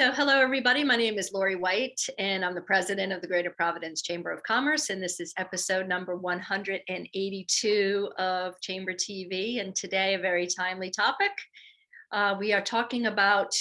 So hello, everybody. My name is Lori White, and I'm the president of the Greater Providence Chamber of Commerce. And this is episode number 182 of Chamber TV. And today, a very timely topic. We are talking about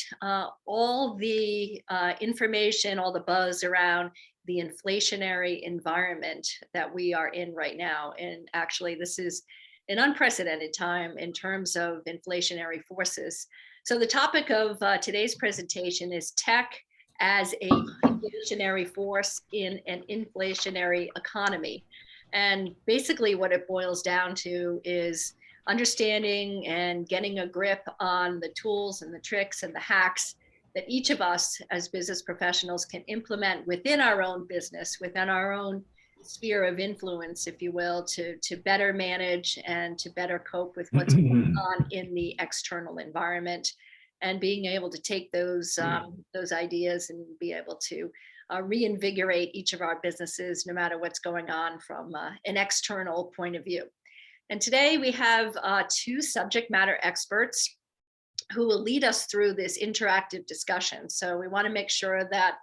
all the information, all the buzz around the inflationary environment that we are in right now. And actually, this is an unprecedented time in terms of inflationary forces. So the topic of today's presentation is tech as a deflationary force in an inflationary economy. And basically what it boils down to is understanding and getting a grip on the tools and the tricks and the hacks that each of us as business professionals can implement within our own business, within our own sphere of influence, if you will, to better manage and to better cope with what's going on in the external environment, and being able to take those ideas and be able to reinvigorate each of our businesses, no matter what's going on from an external point of view. And today we have two subject matter experts who will lead us through this interactive discussion. So we want to make sure that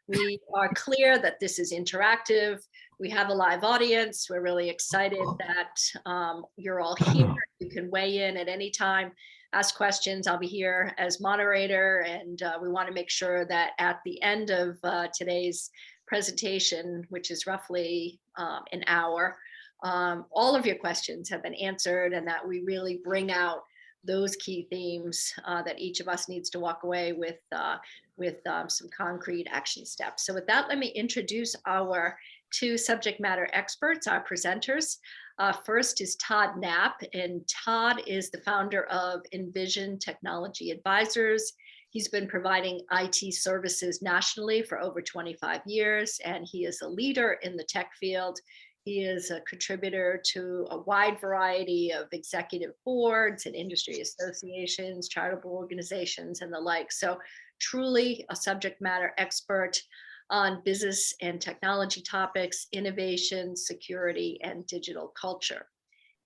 we are clear that this is interactive. We have a live audience. We're really excited that you're all here. You can weigh in at any time, ask questions. I'll be here as moderator, and we want to make sure that at the end of today's presentation, which is roughly an hour, all of your questions have been answered, and that we really bring out those key themes that each of us needs to walk away with some concrete action steps. So with that, let me introduce our two subject matter experts, our presenters. First is Todd Knapp, and Todd is the founder of Envision Technology Advisors. He's been providing IT services nationally for over 25 years, and he is a leader in the tech field. He is a contributor to a wide variety of executive boards and industry associations, charitable organizations, and the like. So truly a subject matter expert on business and technology topics, innovation, security, and digital culture.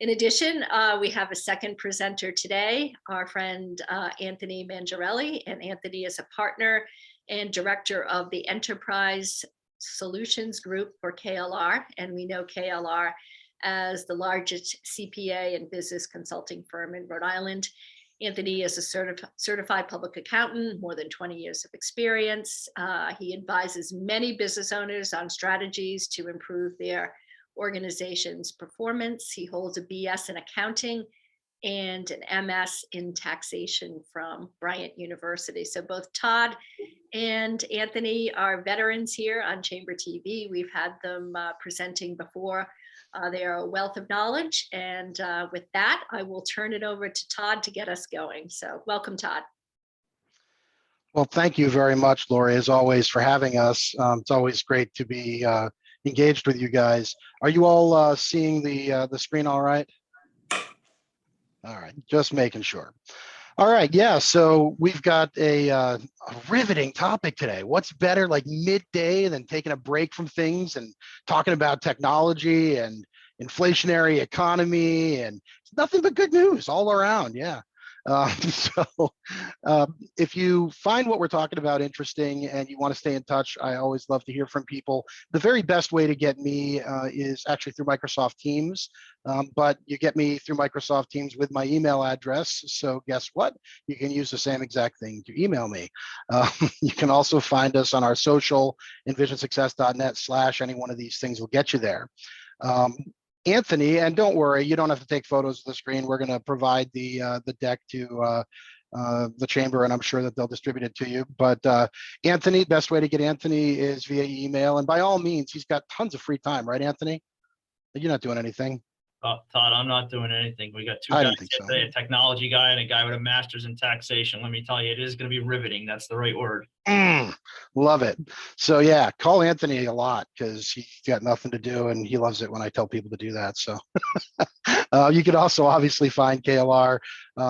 In addition, we have a second presenter today, our friend Anthony Mangiarelli, and Anthony is a partner and director of the Enterprise Solutions Group for KLR, and we know KLR as the largest CPA and business consulting firm in Rhode Island. Anthony is a certified public accountant, more than 20 years of experience. He advises many business owners on strategies to improve their organization's performance. He holds a BS in accounting and an MS in taxation from Bryant University. So both Todd and Anthony are veterans here on Chamber TV. We've had them presenting before. They are a wealth of knowledge. And with that, I will turn it over to Todd to get us going. So welcome, Todd. Well, thank you very much, Lori, as always, for having us. It's always great to be engaged with you guys. Are you all seeing the screen all right? All right, just making sure. All right, yeah, so we've got a riveting topic today. What's better like midday than taking a break from things and talking about technology and inflationary economy, and it's nothing but good news all around, yeah. If you find what we're talking about interesting and you want to stay in touch, I always love to hear from people. The very best way to get me is actually through Microsoft Teams, but you get me through Microsoft Teams with my email address. So guess what? You can use the same exact thing to email me. You can also find us on our social, envisionsuccess.net/ any one of these things will get you there. Anthony, and don't worry, you don't have to take photos of the screen. We're going to provide the deck to the chamber, and I'm sure that they'll distribute it to you. But Anthony, best way to get Anthony is via email, and by all means, he's got tons of free time, right, Anthony? You're not doing anything. Todd, I'm not doing anything. We got two guys today, a technology guy and a guy with a master's in taxation. Let me tell you, it is going to be riveting. That's the right word. Love it. So yeah, call Anthony a lot because he's got nothing to do and he loves it when I tell people to do that. So you can also obviously find KLR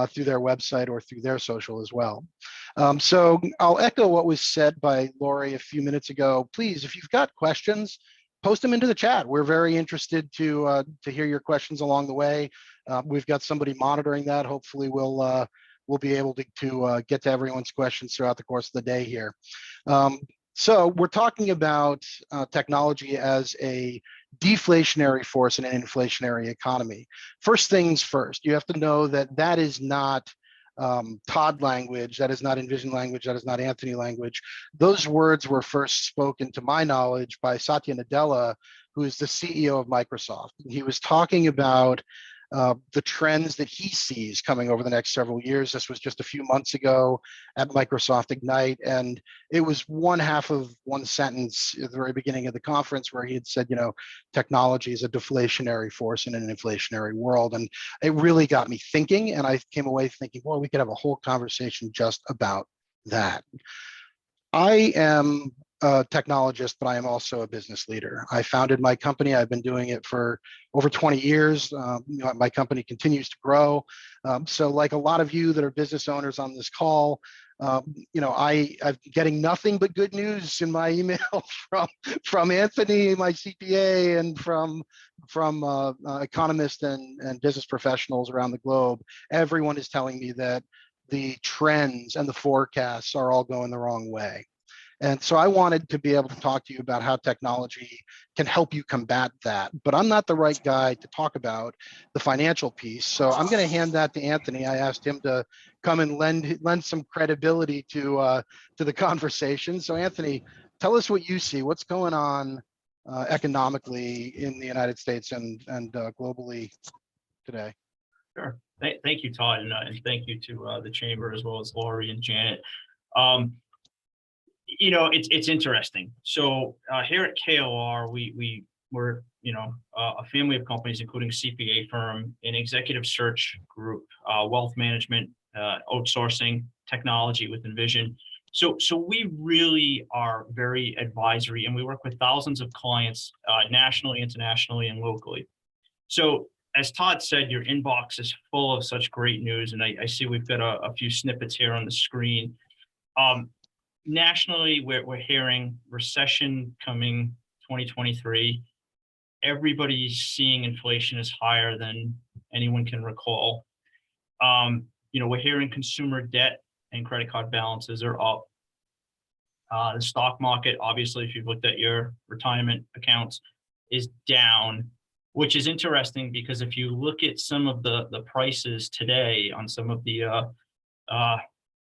through their website or through their social as well. So I'll echo what was said by Lori a few minutes ago. Please, if you've got questions, post them into the chat. We're very interested to hear your questions along the way. We've got somebody monitoring that. Hopefully we'll we'll be able to get to everyone's questions throughout the course of the day here. So we're talking about technology as a deflationary force in an inflationary economy. First things first, you have to know that that is not Todd language, that is not Envision language, that is not Anthony language. Those words were first spoken, to my knowledge, by Satya Nadella, who is the CEO of Microsoft. He was talking about the trends that he sees coming over the next several years. This was just a few months ago at Microsoft Ignite, and it was one half of one sentence at the very beginning of the conference where he had said, technology is a deflationary force in an inflationary world. And it really got me thinking, and I came away thinking, well, we could have a whole conversation just about that. I am a technologist, but I am also a business leader. I founded my company. I've been doing it for over 20 years. My company continues to grow. So like a lot of you that are business owners on this call, I'm getting nothing but good news in my email from Anthony, my CPA, and from economists and business professionals around the globe. Everyone is telling me that the trends and the forecasts are all going the wrong way. And so I wanted to be able to talk to you about how technology can help you combat that. But I'm not the right guy to talk about the financial piece. So I'm going to hand that to Anthony. I asked him to come and lend some credibility to the conversation. So Anthony, tell us what you see. What's going on economically in the United States and globally today? Sure. Thank you, Todd, and thank you to the Chamber as well as Lori and Janet. It's interesting. So here at KLR, we're a family of companies, including CPA firm, an executive search group, wealth management, outsourcing, technology with Envision. So we really are very advisory, and we work with thousands of clients nationally, internationally, and locally. So as Todd said, your inbox is full of such great news, and I see we've got a few snippets here on the screen. Nationally, we're hearing recession coming 2023. Everybody's seeing inflation is higher than anyone can recall. We're hearing consumer debt and credit card balances are up. The stock market, obviously, if you've looked at your retirement accounts, is down, which is interesting because if you look at some of the prices today on some of the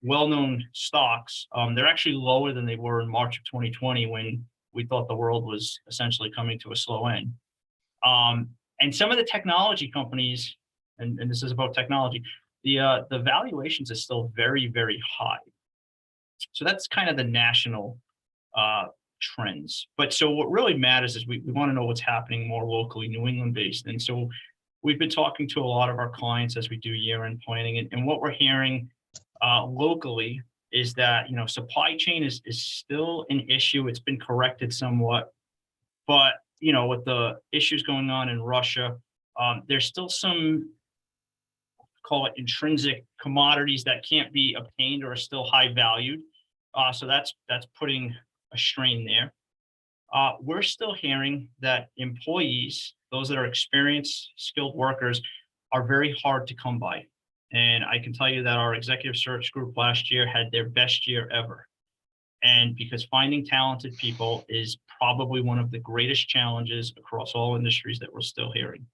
well-known stocks, they're actually lower than they were in March of 2020 when we thought the world was essentially coming to a slow end. And some of the technology companies, and this is about technology, the valuations are still very, very high. So that's kind of the national trends. But so what really matters is we want to know what's happening more locally, New England based. And so we've been talking to a lot of our clients as we do year-end planning, and what we're hearing locally is that supply chain is still an issue. It's been corrected somewhat, but with the issues going on in Russia, there's still some, call it intrinsic commodities that can't be obtained or are still high valued. So that's putting a strain there. We're still hearing that employees, those that are experienced, skilled workers, are very hard to come by. And I can tell you that our executive search group last year had their best year ever. And because finding talented people is probably one of the greatest challenges across all industries that we're still hearing.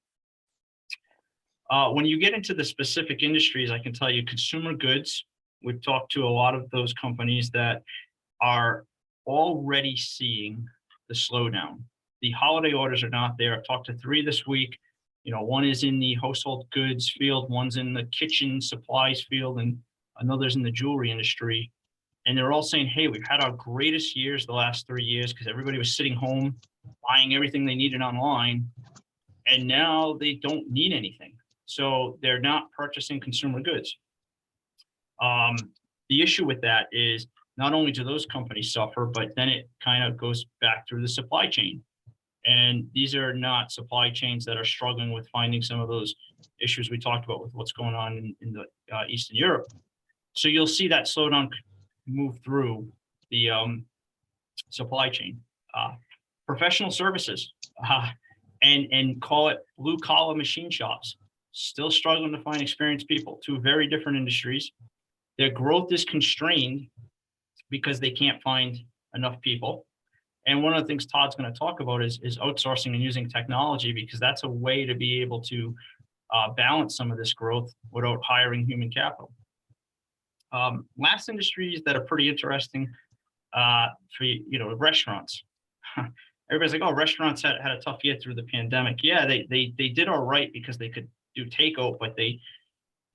When you get into the specific industries, I can tell you consumer goods, we've talked to a lot of those companies that are already seeing the slowdown. The holiday orders are not there. I've talked to 3 this week. One is in the household goods field, one's in the kitchen supplies field, and another's in the jewelry industry. And they're all saying, hey, we've had our greatest years the last 3 years because everybody was sitting home, buying everything they needed online. And now they don't need anything. So they're not purchasing consumer goods. The issue with that is not only do those companies suffer, but then it kind of goes back through the supply chain. And these are not supply chains that are struggling with finding some of those issues we talked about with what's going on in the Eastern Europe. So you'll see that slowdown move through the supply chain. Professional services and call it blue collar machine shops, still struggling to find experienced people. 2 very different industries. Their growth is constrained because they can't find enough people. And one of the things Todd's going to talk about is outsourcing and using technology, because that's a way to be able to balance some of this growth without hiring human capital. Last industries that are pretty interesting for restaurants. Everybody's like, oh, restaurants had a tough year through the pandemic. Yeah, they did all right because they could do takeout, but they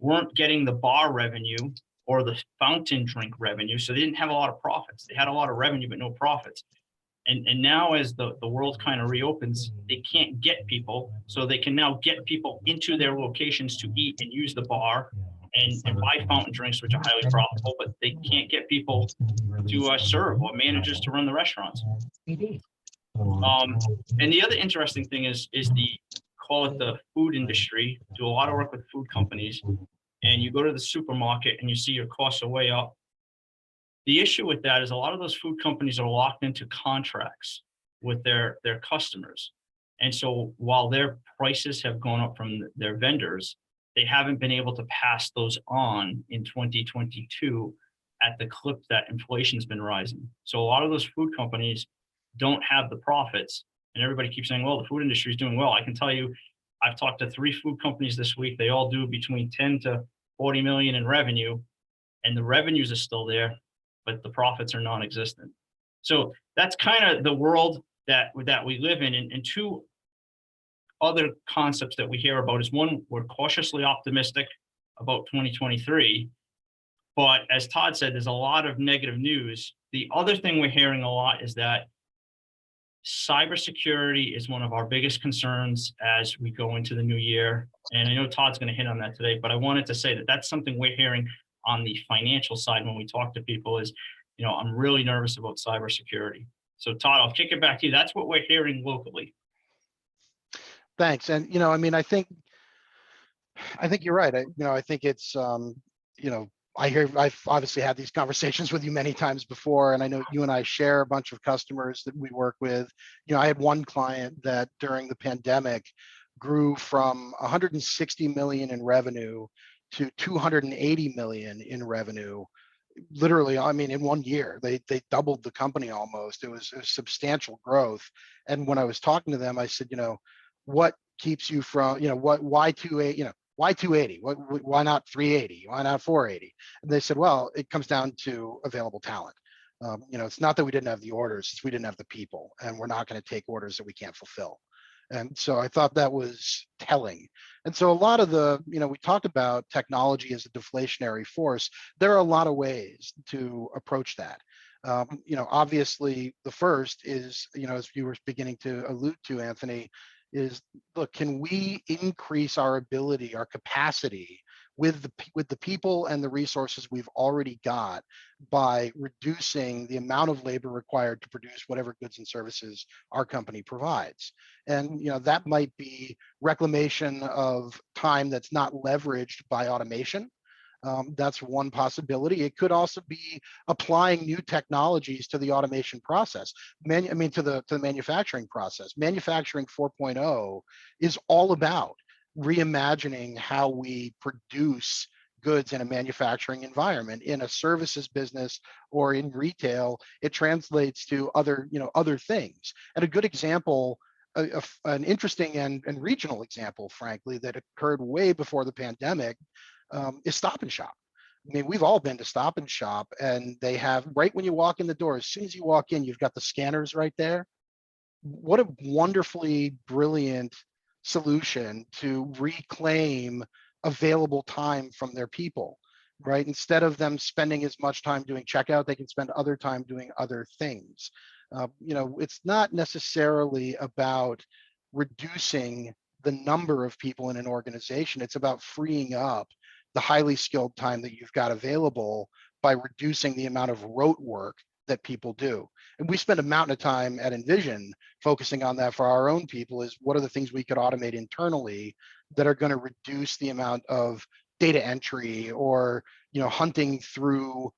weren't getting the bar revenue or the fountain drink revenue, so they didn't have a lot of profits. They had a lot of revenue but no profits. And now as the world kind of reopens, they can't get people, so they can now get people into their locations to eat and use the bar and buy fountain drinks, which are highly profitable, but they can't get people to serve or managers to run the restaurants. And the other interesting thing is call it the food industry. Do a lot of work with food companies, and you go to the supermarket and you see your costs are way up. The issue with that is a lot of those food companies are locked into contracts with their customers. And so while their prices have gone up from their vendors, they haven't been able to pass those on in 2022 at the clip that inflation's been rising. So a lot of those food companies don't have the profits, and everybody keeps saying, well, the food industry is doing well. I can tell you, I've talked to 3 food companies this week. They all do between 10 to 40 million in revenue, and the revenues are still there, but the profits are non-existent. So that's kind of the world that we live in. And 2 other concepts that we hear about is, one, we're cautiously optimistic about 2023. But as Todd said, there's a lot of negative news. The other thing we're hearing a lot is that cybersecurity is one of our biggest concerns as we go into the new year. And I know Todd's going to hit on that today, but I wanted to say that that's something we're hearing on the financial side when we talk to people is, I'm really nervous about cybersecurity. So Todd, I'll kick it back to you. That's what we're hearing locally. Thanks. And, I think you're right. I think it's, I've obviously had these conversations with you many times before, and I know you and I share a bunch of customers that we work with. I had one client that during the pandemic grew from 160 million in revenue to 280 million in revenue. Literally, in 1 year, they doubled the company almost. It was substantial growth. And when I was talking to them, I said, what keeps you from, why 280, why 280? Why not 380? Why not 480? And they said, well, it comes down to available talent. It's not that we didn't have the orders, it's we didn't have the people, and we're not going to take orders that we can't fulfill. And so I thought that was telling. And so a lot of we talked about technology as a deflationary force. There are a lot of ways to approach that. Obviously the first is, as you were beginning to allude to, Anthony, is, look, can we increase our ability, our capacity with the people and the resources we've already got by reducing the amount of labor required to produce whatever goods and services our company provides? And that might be reclamation of time that's not leveraged by automation. That's one possibility. It could also be applying new technologies to the automation process. To the manufacturing process. Manufacturing 4.0 is all about reimagining how we produce goods in a manufacturing environment. In a services business or in retail, it translates to other things. And a good example, an interesting and regional example, frankly, that occurred way before the pandemic, is Stop and Shop. We've all been to Stop and Shop, and they have, right when you walk in the door, as soon as you walk in, you've got the scanners right there. What a wonderfully brilliant solution to reclaim available time from their people, right? Instead of them spending as much time doing checkout, they can spend other time doing other things. It's not necessarily about reducing the number of people in an organization. It's about freeing up the highly skilled time that you've got available by reducing the amount of rote work that people do. And we spend a mountain of time at Envision focusing on that for our own people, is what are the things we could automate internally that are going to reduce the amount of data entry or, hunting through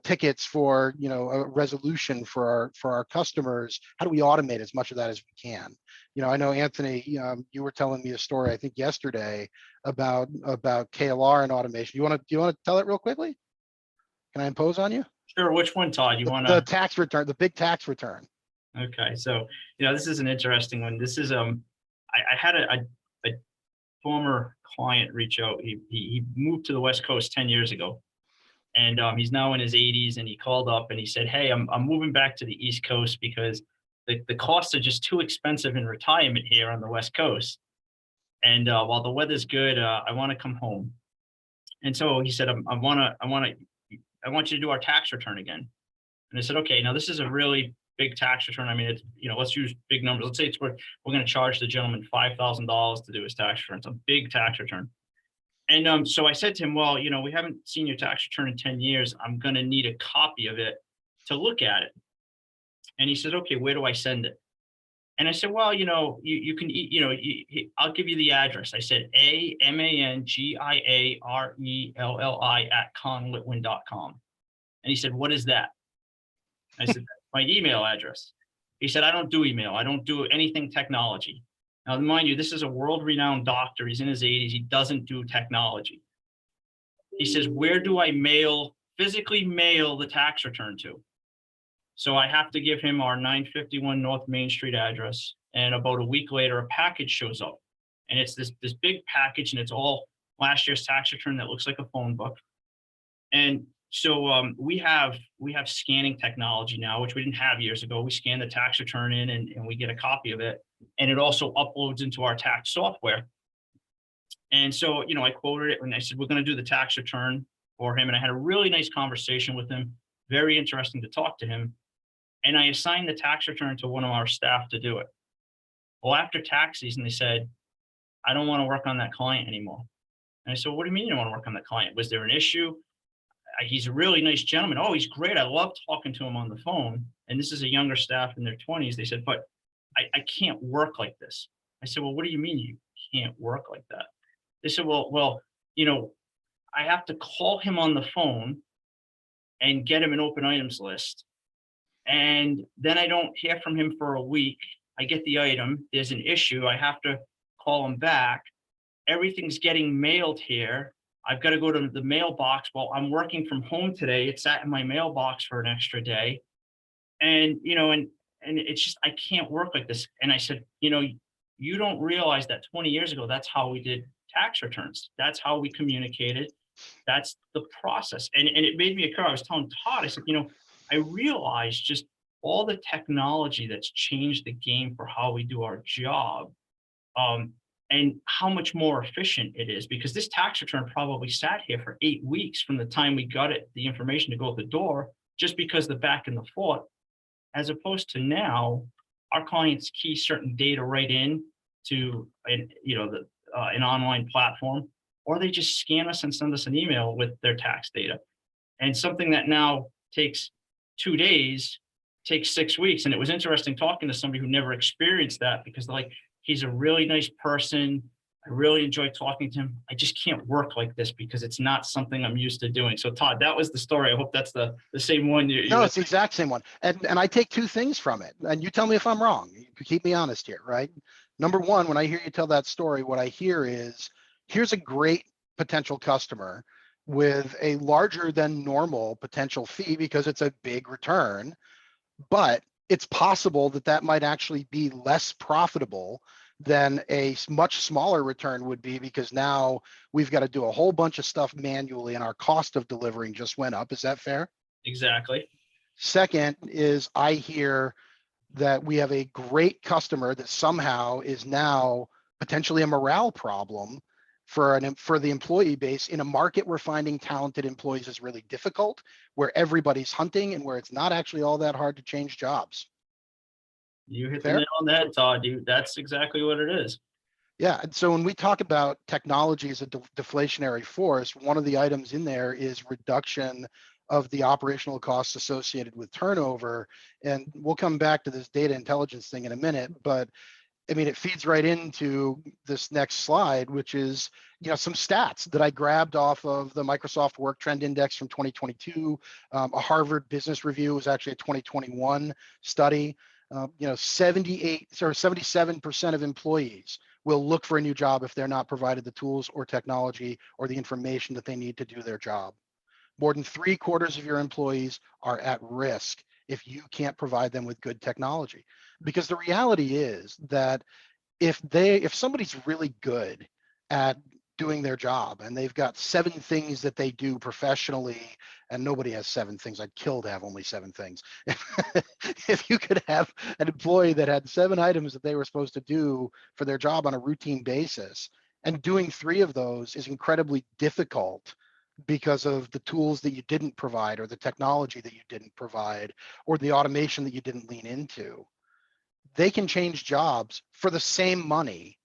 tickets for, a resolution for our customers. How do we automate as much of that as we can? I know, Anthony, you were telling me a story, I think yesterday, about KLR and automation. You want to tell it real quickly? Can I impose on you? Sure. Which one, Todd? You want The to? tax return, the big tax return. Okay. So, this is an interesting one. This is, I had a former client reach out. He moved to the West Coast 10 years ago. And he's now in his 80s, and he called up and he said, "Hey, I'm moving back to the East Coast because the costs are just too expensive in retirement here on the West Coast. And while the weather's good, I want to come home." And so he said, I want you to do our tax return again." And I said, "Okay, now this is a really big tax return. I mean, it's, let's use big numbers. Let's say we're going to charge the gentleman $5,000 to do his tax return. It's a big tax return." And so I said to him, "Well, we haven't seen your tax return in 10 years. I'm going to need a copy of it to look at it." And he said, "Okay, where do I send it?" And I said, "Well, you can, I'll give you the address." I said, AMANGIARELLI@conlitwin.com. And he said, "What is that?" I said, "That's my email address." He said, "I don't do email. I don't do anything technology." Now, mind you, this is a world-renowned doctor. He's in his 80s. He doesn't do technology. He says, "Where do I physically mail the tax return to?" So I have to give him our 951 North Main Street address. And about a week later, a package shows up. And it's this big package, and it's all last year's tax return that looks like a phone book. And so we have scanning technology now, which we didn't have years ago. We scan the tax return in, and we get a copy of it. And it also uploads into our tax software. And so, I quoted it, and I said, "We're going to do the tax return for him." And I had a really nice conversation with him. Very interesting to talk to him. And I assigned the tax return to one of our staff to do it. Well, after tax season, they said, "I don't want to work on that client anymore." And I said, "What do you mean you don't want to work on that client? Was there an issue? He's a really nice gentleman." "Oh, he's great. I love talking to him on the phone." And this is a younger staff in their 20s. They said, "But I can't work like this." I said, "Well, what do you mean you can't work like that?" They said, well, I have to call him on the phone and get him an open items list. And then I don't hear from him for a week. I get the item. There's an issue. I have to call him back. Everything's getting mailed here. I've got to go to the mailbox. Well, I'm working from home today. It sat in my mailbox for an extra day. And, and it's just, I can't work like this." And I said, you don't realize that 20 years ago, that's how we did tax returns. That's how we communicated. That's the process. And it made me occur. I was telling Todd, I said, I realized just all the technology that's changed the game for how we do our job, and how much more efficient it is, because this tax return probably sat here for 8 weeks from the time we got the information to go out the door, just because the back and the forth, as opposed to now, our clients key certain data right in to an online platform, or they just scan us and send us an email with their tax data. And something that now takes 2 days takes 6 weeks. And it was interesting talking to somebody who never experienced that, because they're like, "He's a really nice person. I really enjoy talking to him. I just can't work like this because it's not something I'm used to doing." So Todd, that was the story. I hope that's the same one. No, it's the exact same one. And I take two things from it. And you tell me if I'm wrong. You keep me honest here, right? Number one, when I hear you tell that story, what I hear is, here's a great potential customer with a larger than normal potential fee because it's a big return, but it's possible that might actually be less profitable than a much smaller return would be, because now we've got to do a whole bunch of stuff manually and our cost of delivering just went up. Is that fair? Exactly. Second is, I hear that we have a great customer that somehow is now potentially a morale problem for the employee base in a market where finding talented employees is really difficult, where everybody's hunting, and where it's not actually all that hard to change jobs. You hit Fair? the nail on the head, Todd. That's exactly what it is. Yeah, and so when we talk about technology as a deflationary force, one of the items in there is reduction of the operational costs associated with turnover. And we'll come back to this data intelligence thing in a minute, but I mean, it feeds right into this next slide, which is, some stats that I grabbed off of the Microsoft Work Trend Index from 2022. A Harvard Business Review was actually a 2021 study. 77% of employees will look for a new job if they're not provided the tools or technology or the information that they need to do their job. More than 3/4 of your employees are at risk if you can't provide them with good technology. Because the reality is that if somebody's really good at doing their job and they've got 7 things that they do professionally, and nobody has 7 things, I'd kill to have only 7 things. If you could have an employee that had 7 items that they were supposed to do for their job on a routine basis, and doing 3 of those is incredibly difficult because of the tools that you didn't provide, or the technology that you didn't provide, or the automation that you didn't lean into, they can change jobs for the same money.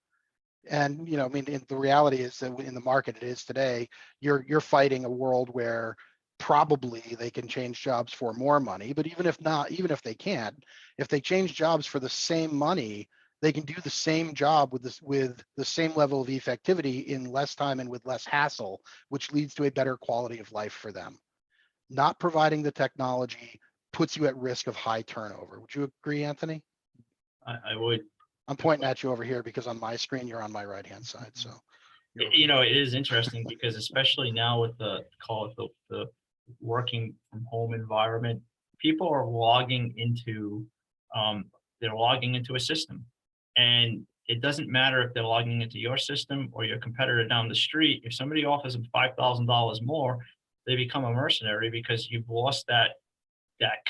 And I mean, the reality is that in the market it is today, you're fighting a world where probably they can change jobs for more money. But even if not, even if they can't, if they change jobs for the same money, they can do the same job with the same level of effectivity in less time and with less hassle, which leads to a better quality of life for them. Not providing the technology puts you at risk of high turnover. Would you agree, Anthony? I would. I'm pointing at you over here because on my screen you're on my right hand side. So It is interesting because especially now with the working from home environment, people are logging into they're logging into a system, and it doesn't matter if they're logging into your system or your competitor down the street. If somebody offers them $5,000 more, they become a mercenary because you've lost that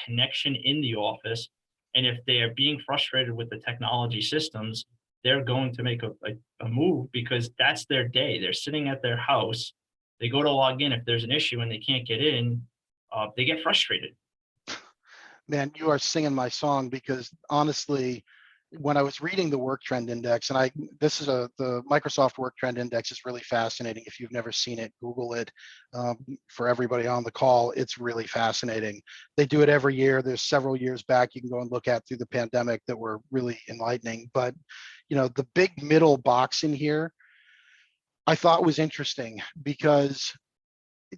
connection in the office. And if they are being frustrated with the technology systems, they're going to make a move because that's their day. They're sitting at their house. They go to log in. If there's an issue and they can't get in, they get frustrated. Man, you are singing my song, because honestly, when I was reading the work trend index, and the Microsoft work trend index is really fascinating. If you've never seen it, Google it. For everybody on the call, it's really fascinating. They do it every year. There's several years back you can go and look at through the pandemic that were really enlightening. But the big middle box in here I thought was interesting, because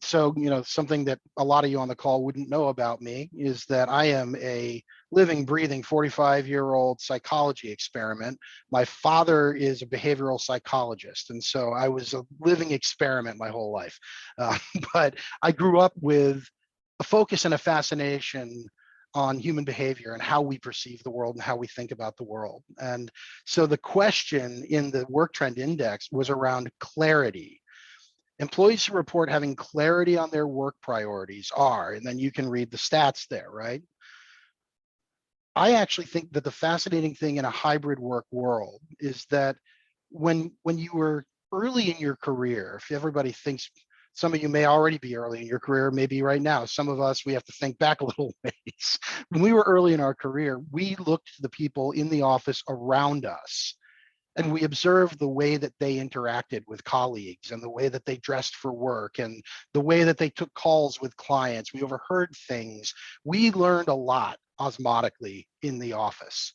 something that a lot of you on the call wouldn't know about me is that I am a living, breathing 45-year-old psychology experiment. My father is a behavioral psychologist, and so I was a living experiment my whole life. But I grew up with a focus and a fascination on human behavior and how we perceive the world and how we think about the world. And so the question in the work trend index was around clarity. Employees who report having clarity on their work priorities are, and then you can read the stats there, right? I actually think that the fascinating thing in a hybrid work world is that when you were early in your career, if everybody thinks, some of you may already be early in your career, maybe right now. Some of us, we have to think back a little ways. When we were early in our career, we looked to the people in the office around us, and we observed the way that they interacted with colleagues and the way that they dressed for work and the way that they took calls with clients. We overheard things. We learned a lot osmotically in the office.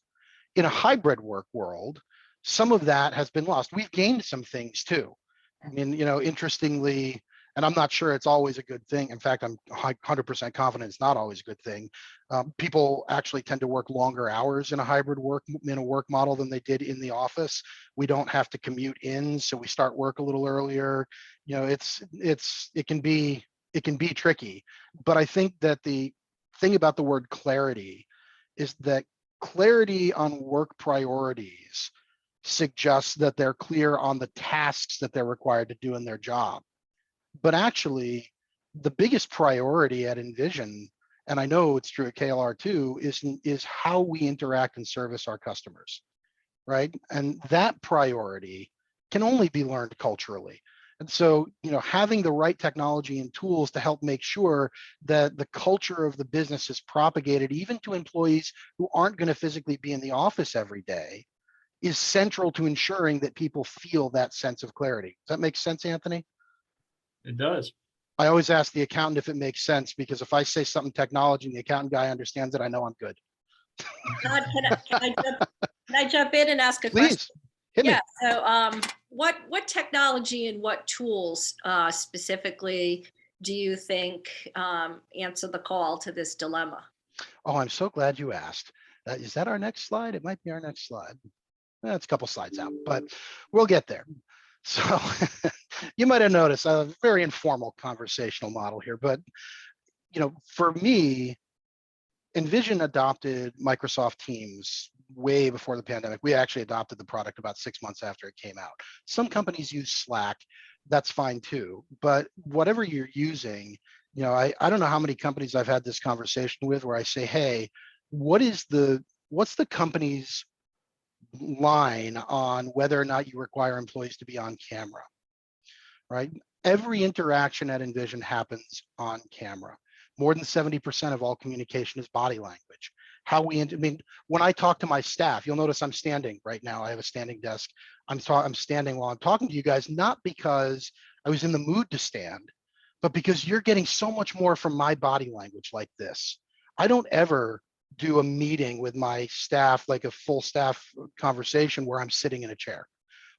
In a hybrid work world, some of that has been lost. We've gained some things too. I mean, interestingly, and I'm not sure it's always a good thing. In fact, I'm 100% confident it's not always a good thing. People actually tend to work longer hours in a work model than they did in the office. We don't have to commute in, so we start work a little earlier. It can be tricky. But I think that the thing about the word clarity is that clarity on work priorities suggests that they're clear on the tasks that they're required to do in their job. But actually, the biggest priority at Envision, and I know it's true at KLR too, is how we interact and service our customers, right? And that priority can only be learned culturally. And so, having the right technology and tools to help make sure that the culture of the business is propagated even to employees who aren't going to physically be in the office every day is central to ensuring that people feel that sense of clarity. Does that make sense, Anthony? It does. I always ask the accountant if it makes sense, because if I say something technology and the accountant guy understands it, I know I'm good. Todd, can I jump in and ask a Please, question? hit me. Yeah. So, what technology and what tools specifically do you think answer the call to this dilemma? Oh, I'm so glad you asked. Is that our next slide? It might be our next slide. It's a couple slides out, but we'll get there. So you might have noticed a very informal conversational model here, but for me, Envision adopted Microsoft Teams way before the pandemic. We actually adopted the product about 6 months after it came out. Some companies use Slack. That's fine too. But whatever you're using, I don't know how many companies I've had this conversation with where I say, hey, what's the company's line on whether or not you require employees to be on camera, right? Every interaction at Envision happens on camera. More than 70% of all communication is body language. When I talk to my staff, you'll notice I'm standing right now. I have a standing desk. I'm standing while I'm talking to you guys, not because I was in the mood to stand, but because you're getting so much more from my body language like this. I don't ever do a meeting with my staff, like a full staff conversation where I'm sitting in a chair.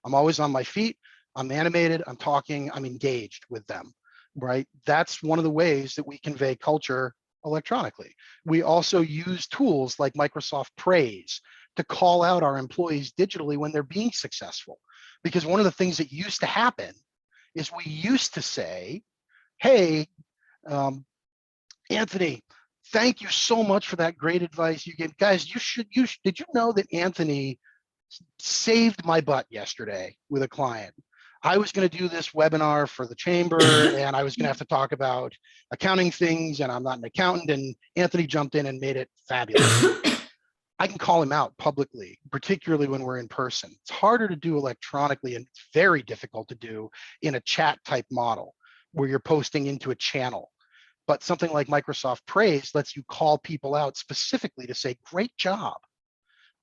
I'm always on my feet. I'm animated. I'm talking. I'm engaged with them. Right? That's one of the ways that we convey culture electronically. We also use tools like Microsoft Praise to call out our employees digitally when they're being successful. Because one of the things that used to happen is we used to say, hey, Anthony, thank you so much for that great advice you gave. Guys, did you know that Anthony saved my butt yesterday with a client? I was going to do this webinar for the chamber and I was going to have to talk about accounting things, and I'm not an accountant, and Anthony jumped in and made it fabulous. I can call him out publicly, particularly when we're in person. It's harder to do electronically, and it's very difficult to do in a chat type model where you're posting into a channel. But something like Microsoft Praise lets you call people out specifically to say, great job.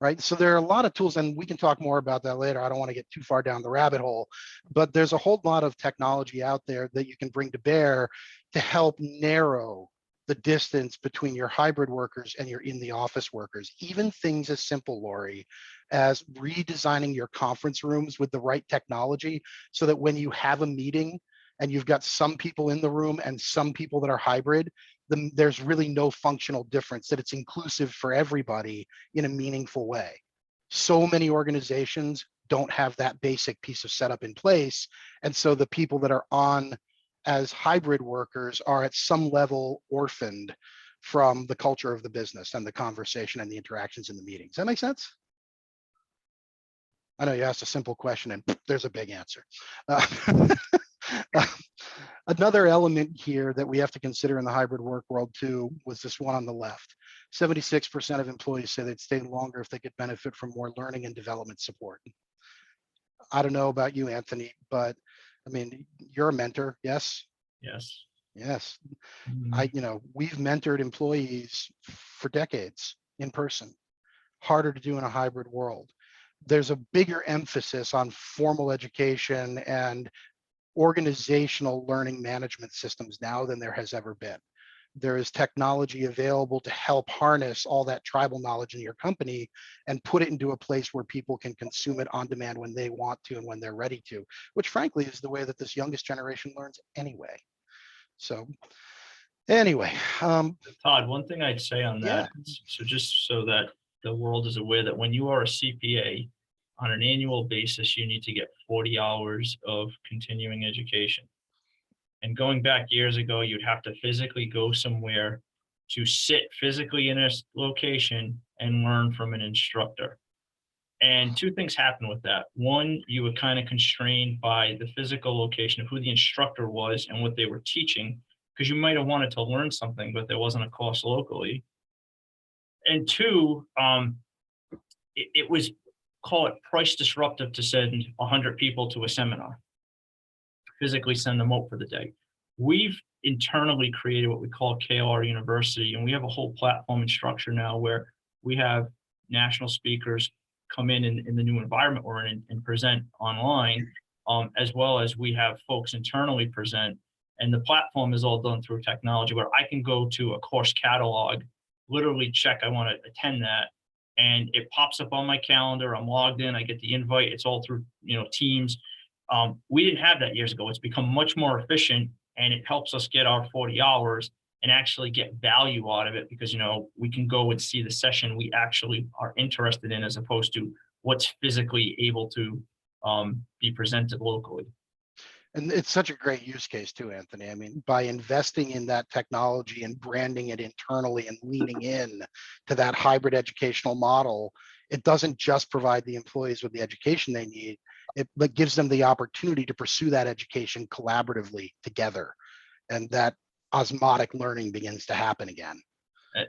Right? So there are a lot of tools, and we can talk more about that later. I don't want to get too far down the rabbit hole, but there's a whole lot of technology out there that you can bring to bear to help narrow the distance between your hybrid workers and your in the office workers. Even things as simple, Lori, as redesigning your conference rooms with the right technology so that when you have a meeting and you've got some people in the room and some people that are hybrid, there's really no functional difference, that it's inclusive for everybody in a meaningful way. So many organizations don't have that basic piece of setup in place. And so the people that are on as hybrid workers are at some level orphaned from the culture of the business and the conversation and the interactions in the meetings. Does that make sense? I know you asked a simple question and there's a big answer. Another element here that we have to consider in the hybrid work world too was this one on the left. 76% of employees say they'd stay longer if they could benefit from more learning and development support. I don't know about you, Anthony, but I mean, you're a mentor, yes? Yes. Yes. Mm-hmm. We've mentored employees for decades in person. Harder to do in a hybrid world. There's a bigger emphasis on formal education and organizational learning management systems now than there has ever been. There is technology available to help harness all that tribal knowledge in your company and put it into a place where people can consume it on demand when they want to and when they're ready to, which frankly is the way that this youngest generation learns anyway. So anyway. Todd, one thing I'd say on that, yeah. so just so that the world is aware that when you are a CPA, on an annual basis, you need to get 40 hours of continuing education. And going back years ago, you'd have to physically go somewhere to sit physically in a location and learn from an instructor. And two things happen with that. One, you were kind of constrained by the physical location of who the instructor was and what they were teaching, because you might have wanted to learn something, but there wasn't a course locally. And two, it was, call it price disruptive to send 100 people to a seminar, physically send them out for the day. We've internally created what we call KR University, and we have a whole platform and structure now where we have national speakers come in the new environment we're in and present online, as well as we have folks internally present. And the platform is all done through technology where I can go to a course catalog, literally check I want to attend that, and it pops up on my calendar. I'm logged in, I get the invite. It's all through, Teams. We didn't have that years ago. It's become much more efficient, and it helps us get our 40 hours and actually get value out of it because, we can go and see the session we actually are interested in as opposed to what's physically able to be presented locally. And it's such a great use case too, Anthony. I mean, by investing in that technology and branding it internally and leaning in to that hybrid educational model, it doesn't just provide the employees with the education they need, it gives them the opportunity to pursue that education collaboratively together. And that osmotic learning begins to happen again.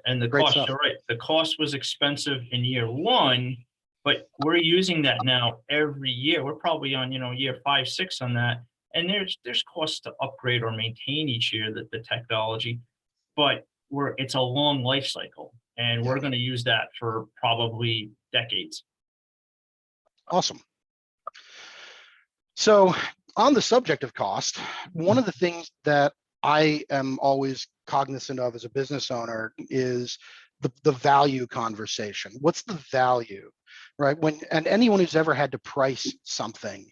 And the Great cost, stuff. you're right, the cost was expensive in year one, but we're using that now every year. We're probably on, year 5, 6 on that. And there's costs to upgrade or maintain each year the technology, but it's a long life cycle, and we're going to use that for probably decades. Awesome. So on the subject of cost, one of the things that I am always cognizant of as a business owner is the value conversation. What's the value, right? And anyone who's ever had to price something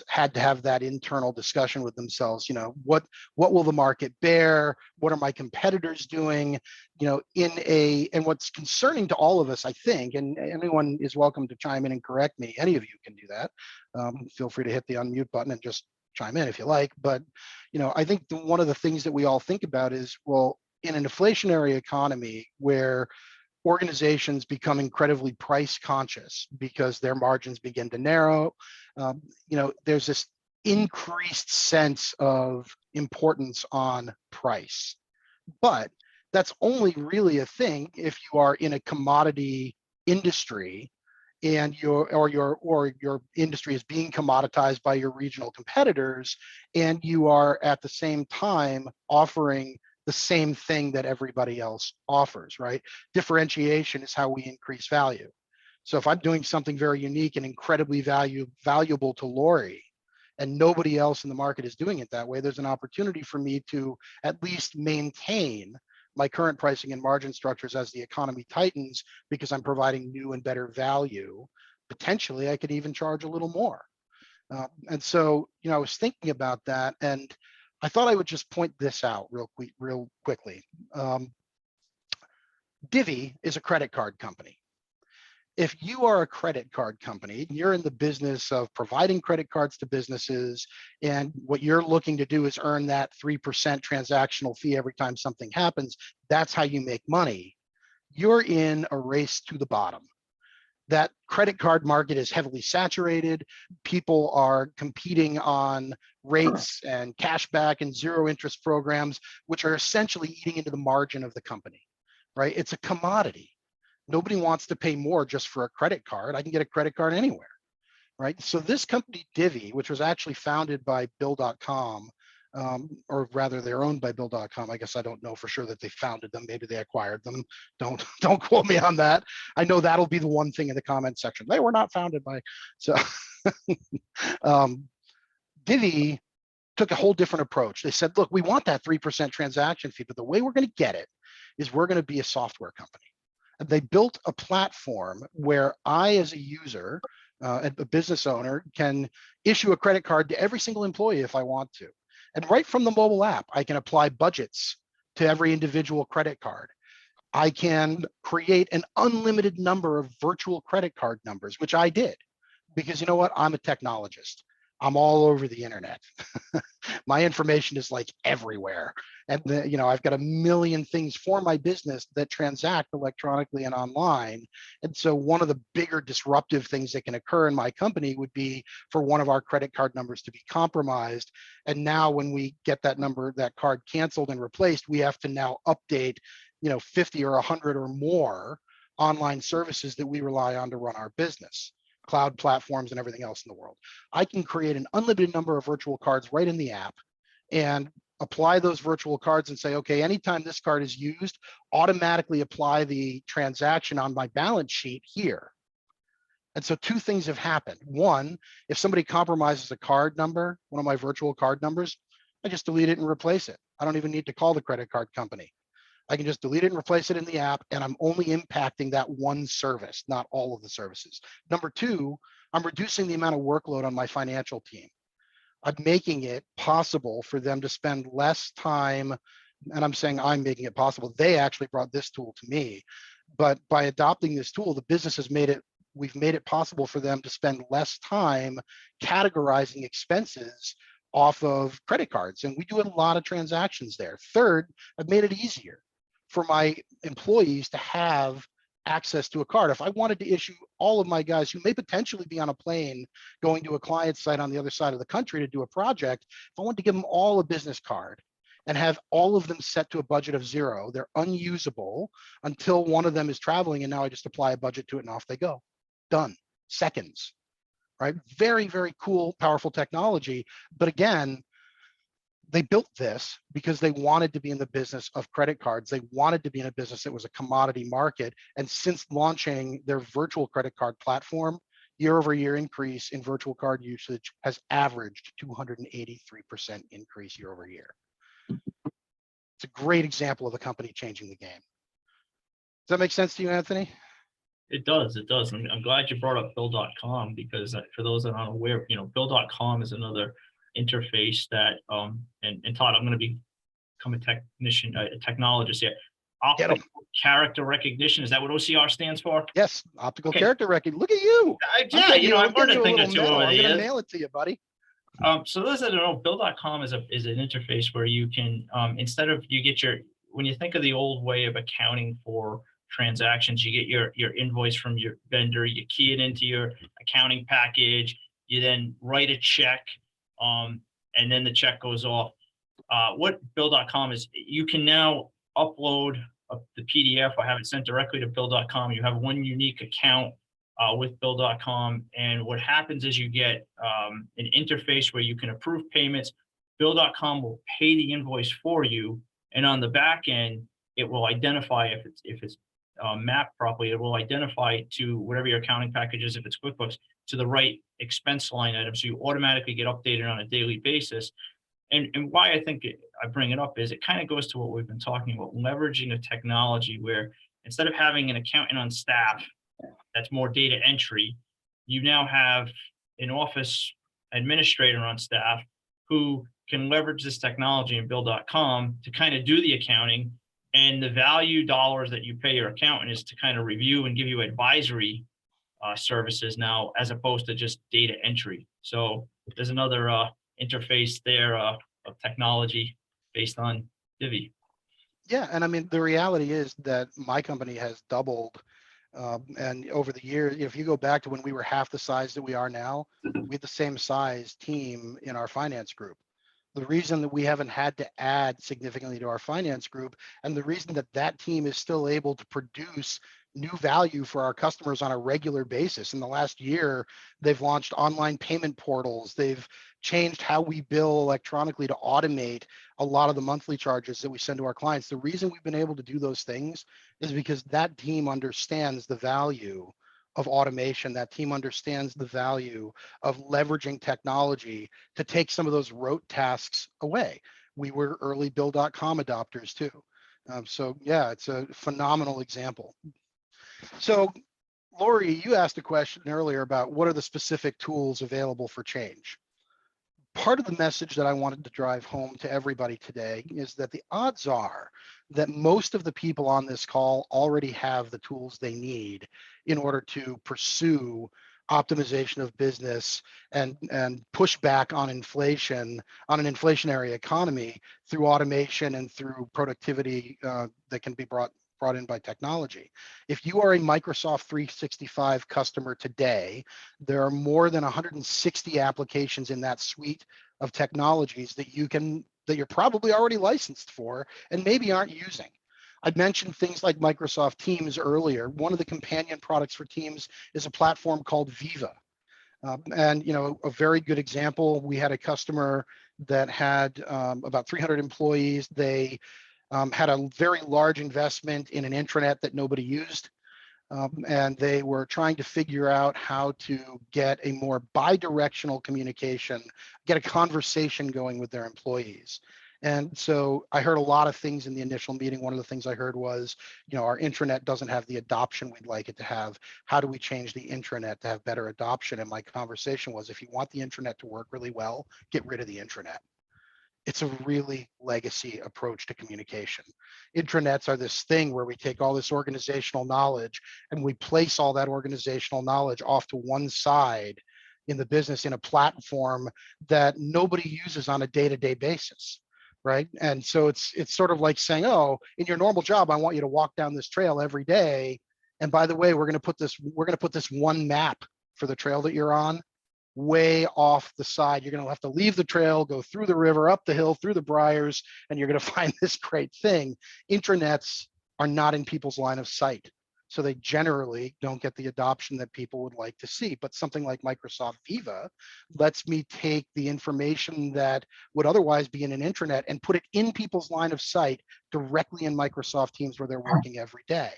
had to have that internal discussion with themselves. What will the market bear? What are my competitors doing? And what's concerning to all of us, I think, and anyone is welcome to chime in and correct me. Any of you can do that. Feel free to hit the unmute button and just chime in if you like. But, I think one of the things that we all think about is, well, in an inflationary economy where organizations become incredibly price conscious because their margins begin to narrow, there's this increased sense of importance on price. But that's only really a thing if you are in a commodity industry and your industry is being commoditized by your regional competitors, and you are at the same time offering the same thing that everybody else offers, right? Differentiation is how we increase value. So if I'm doing something very unique and incredibly valuable to Lori, and nobody else in the market is doing it that way, there's an opportunity for me to at least maintain my current pricing and margin structures as the economy tightens, because I'm providing new and better value. Potentially, I could even charge a little more. And so, I was thinking about that, and I thought I would just point this out real quickly. Divi is a credit card company. If you are a credit card company, you're in the business of providing credit cards to businesses, and what you're looking to do is earn that 3% transactional fee every time something happens. That's how you make money. You're in a race to the bottom. That credit card market is heavily saturated. People are competing on rates and cashback and zero interest programs, which are essentially eating into the margin of the company, right? It's a commodity. Nobody wants to pay more just for a credit card. I can get a credit card anywhere, right? So this company, Divi, which was actually founded by Bill.com, or rather they're owned by Bill.com. I guess I don't know for sure that they founded them. Maybe they acquired them. Don't quote me on that. I know that'll be the one thing in the comment section. They were not founded by. So Divi took a whole different approach. They said, look, we want that 3% transaction fee, but the way we're going to get it is we're going to be a software company. And they built a platform where I, as a user, a business owner, can issue a credit card to every single employee if I want to. And right from the mobile app, I can apply budgets to every individual credit card. I can create an unlimited number of virtual credit card numbers, which I did, because you know what? I'm a technologist. I'm all over the internet. My information is like everywhere. And I've got a million things for my business that transact electronically and online. And so one of the bigger disruptive things that can occur in my company would be for one of our credit card numbers to be compromised. And now when we get that card canceled and replaced, we have to now update 50 or 100 or more online services that we rely on to run our business, cloud platforms and everything else in the world. I can create an unlimited number of virtual cards right in the app and apply those virtual cards and say, okay, anytime this card is used, automatically apply the transaction on my balance sheet here. And so two things have happened. One, if somebody compromises a card number, one of my virtual card numbers, I just delete it and replace it. I don't even need to call the credit card company. I can just delete it and replace it in the app, and I'm only impacting that one service, not all of the services. Number two, I'm reducing the amount of workload on my financial team. I'm making it possible for them to spend less time, and I'm saying I'm making it possible. They actually brought this tool to me, but by adopting this tool, the business has made it we've made it possible for them to spend less time categorizing expenses off of credit cards. And we do a lot of transactions there. Third, I've made it easier for my employees to have access to a card. If I wanted to issue all of my guys who may potentially be on a plane going to a client site on the other side of the country to do a project, if I wanted to give them all a business card and have all of them set to a budget of 0, they're unusable until one of them is traveling, and now I just apply a budget to it and off they go. Done. Seconds, right? Very, very cool, powerful technology. But again, they built this because they wanted to be in the business of credit cards. They wanted to be in a business that was a commodity market. And since launching their virtual credit card platform, year-over-year increase in virtual card usage has averaged 283% increase year over year. It's a great example of a company changing the game. Does that make sense to you, Anthony? It does. It does. I'm glad you brought up Bill.com, because for those that aren't aware, Bill.com is another interface that, and Todd, I'm going to become a technician, a technologist here. Optical character recognition. Is that what OCR stands for? Yes. Optical character recognition. Look at you. Yeah. I've learned a thing or two over the years. I'm going to mail it to you, buddy. So those that don't know, Bill.com is an interface where you can, instead of when you think of the old way of accounting for transactions, you get your invoice from your vendor, you key it into your accounting package, you then write a check, and then the check goes off. What Bill.com is, you can now upload the PDF or have it sent directly to Bill.com. You have one unique account with Bill.com, and what happens is you get an interface where you can approve payments. Bill.com will pay the invoice for you, and on the back end, it will identify if it's mapped properly. It will identify to whatever your accounting package is, if it's QuickBooks, to the right expense line item, so you automatically get updated on a daily basis. And why I think I bring it up is it kind of goes to what we've been talking about, leveraging a technology where instead of having an accountant on staff that's more data entry, you now have an office administrator on staff who can leverage this technology in Bill.com to kind of do the accounting, and the value dollars that you pay your accountant is to kind of review and give you advisory services now, as opposed to just data entry. So there's another interface there of technology based on Divi. Yeah, and I mean, the reality is that my company has doubled. And over the years, if you go back to when we were half the size that we are now, we had the same size team in our finance group. The reason that we haven't had to add significantly to our finance group, and the reason that that team is still able to produce new value for our customers on a regular basis. In the last year, they've launched online payment portals. They've changed how we bill electronically to automate a lot of the monthly charges that we send to our clients. The reason we've been able to do those things is because that team understands the value of automation. That team understands the value of leveraging technology to take some of those rote tasks away. We were early Bill.com adopters too. So yeah, it's a phenomenal example. So Lori, you asked a question earlier about what are the specific tools available for change. Part of the message that I wanted to drive home to everybody today is that the odds are that most of the people on this call already have the tools they need in order to pursue optimization of business and push back on inflation, on an inflationary economy through automation and through productivity that can be brought in by technology. If you are a Microsoft 365 customer today, there are more than 160 applications in that suite of technologies that you're probably already licensed for and maybe aren't using. I mentioned things like Microsoft Teams earlier. One of the companion products for Teams is a platform called Viva. And a very good example, we had a customer that had about 300 employees. They had a very large investment in an intranet that nobody used. And they were trying to figure out how to get a more bi-directional communication, get a conversation going with their employees. And so I heard a lot of things in the initial meeting. One of the things I heard was, our intranet doesn't have the adoption we'd like it to have. How do we change the intranet to have better adoption? And my conversation was, if you want the intranet to work really well, get rid of the intranet. It's a really legacy approach to communication. Intranets are this thing where we take all this organizational knowledge and we place all that organizational knowledge off to one side in the business in a platform that nobody uses on a day-to-day basis, right? And so it's sort of like saying, oh, in your normal job, I want you to walk down this trail every day. And by the way, we're going to put this one map for the trail that you're on way off the side. You're going to have to leave the trail, go through the river, up the hill, through the briars, and you're going to find this great thing. Intranets are not in people's line of sight. So they generally don't get the adoption that people would like to see. But something like Microsoft Viva lets me take the information that would otherwise be in an intranet and put it in people's line of sight directly in Microsoft Teams where they're working every day.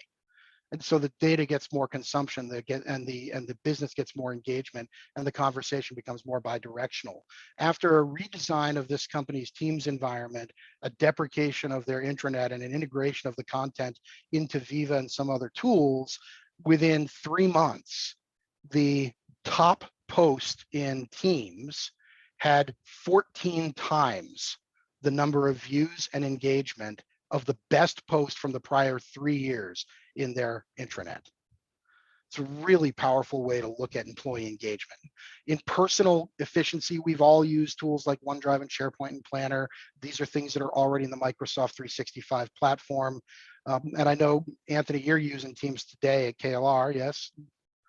And so the data gets more consumption, and the business gets more engagement, and the conversation becomes more bi-directional. After a redesign of this company's Teams environment, a deprecation of their intranet, and an integration of the content into Viva and some other tools, within 3 months, the top post in Teams had 14 times the number of views and engagement of the best post from the prior 3 years in their intranet. It's a really powerful way to look at employee engagement. In personal efficiency, we've all used tools like OneDrive and SharePoint and Planner. These are things that are already in the Microsoft 365 platform. And I know, Anthony, you're using Teams today at KLR, yes?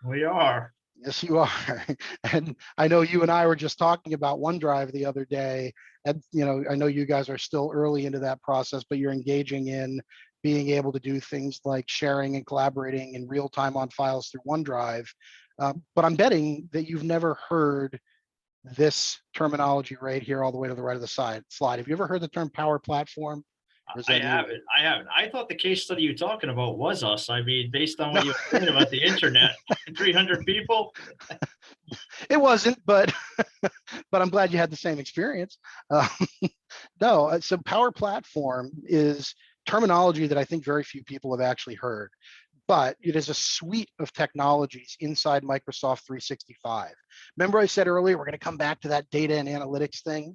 We are. Yes, you are. And I know you and I were just talking about OneDrive the other day. And I know you guys are still early into that process, but you're engaging in being able to do things like sharing and collaborating in real time on files through OneDrive. But I'm betting that you've never heard this terminology right here all the way to the right of the slide. Have you ever heard the term Power Platform? I haven't. I thought the case study you're talking about was us. I mean, based on what No. you were saying about the internet, 300 people. It wasn't, but but I'm glad you had the same experience. No, so Power Platform is terminology that I think very few people have actually heard, but it is a suite of technologies inside Microsoft 365. Remember I said earlier, we're going to come back to that data and analytics thing.